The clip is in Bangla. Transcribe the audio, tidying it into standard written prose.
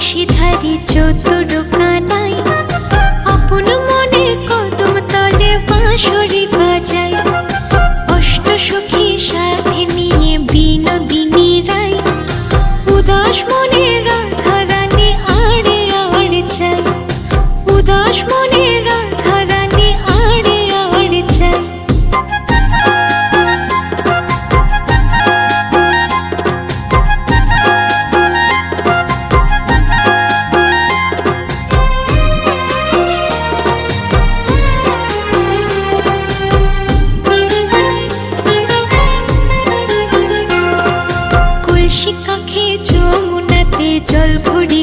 নিশিধারি চতুর কানাই আপন মনে কদম তলে বাঁশরি বাজায় অষ্ট সখী সাথে নিয়ে বিনোদিনী রায় উদাস মনে রাধা রানী আড়ে আড়ে চাই উদাস মনে রাধা রানী আড়ে আড়ে চাই কলসি কাঁখে যমুনাতে জল ভরে